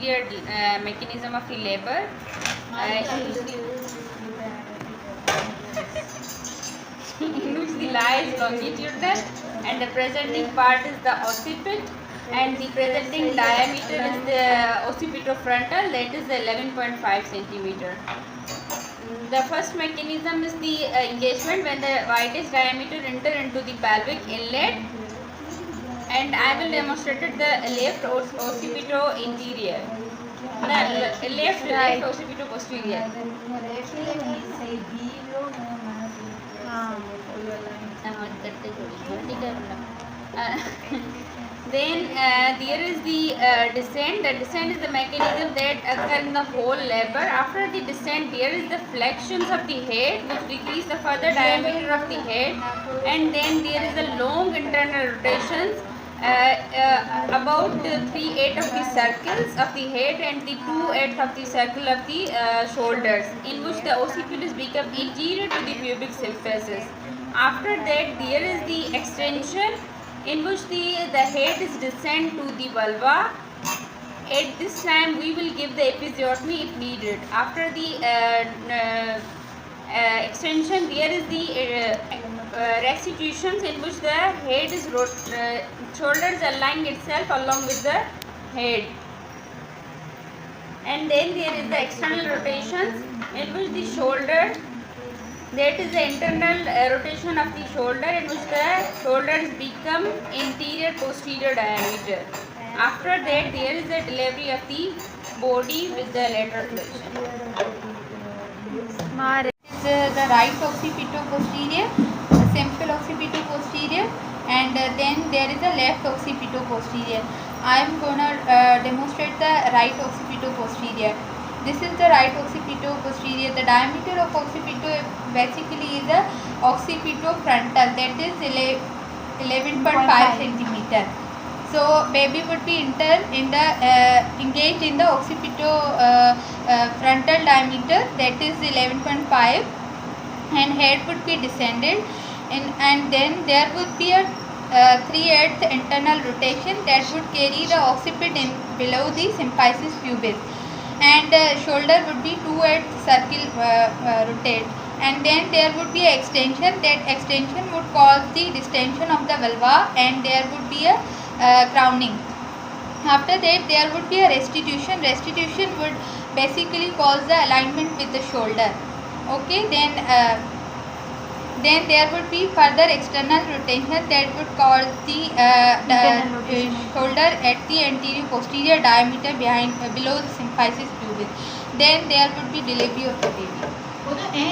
posterior mechanism of the labor. In which the lie is longitudinal and the presenting part is the occiput, and the presenting diameter is the occipitofrontal, that is 11.5 centimeter. The first mechanism is the engagement when the widest diameter enter into the pelvic inlet, and I will demonstrate the left occipito interior. Left occipito posterior. Then there is the descent. The descent is the mechanism that occur in the whole labor. After the descent, there is the flexions of the head which decrease the further diameter of the head, and then there is the long internal rotations about 3/8 of the circles of the head and the 2/8 of the circle of the shoulders, in which the occiput become anterior to the pubic symphysis. After that, there is the extension, in which the head is descend to the vulva. At this time, we will give the episiotomy if needed. After the extension, there is the restitutions, in which the head is shoulders align itself along with the head, and then there is the external rotations, in which the shoulder, that is the internal rotation of the shoulder, in which the shoulders become interior posterior diameter. After that, there is the delivery of the body with the lateral flexion. The right occipito-posterior, the simple occipito-posterior, and then there is a left occipito-posterior. I am going to demonstrate the right occipito-posterior. This is the right occipito-posterior. The diameter of occipito basically is the occipitofrontal, that is 11.5 centimeter. So baby would be engaged in the occipito frontal diameter, that is 11.5, and head would be descended, and then there would be a 3/8 internal rotation that would carry the occiput in below the symphysis pubis, and shoulder would be 2/8 circle rotate, and then there would be an extension. That extension would cause the distension of the vulva, and there would be a crowning. After that, there would be a restitution. Restitution would basically cause the alignment with the shoulder. Okay, then there would be further external rotation that would cause the shoulder at the anterior posterior diameter below the symphysis pubis. Then there would be delivery of the baby.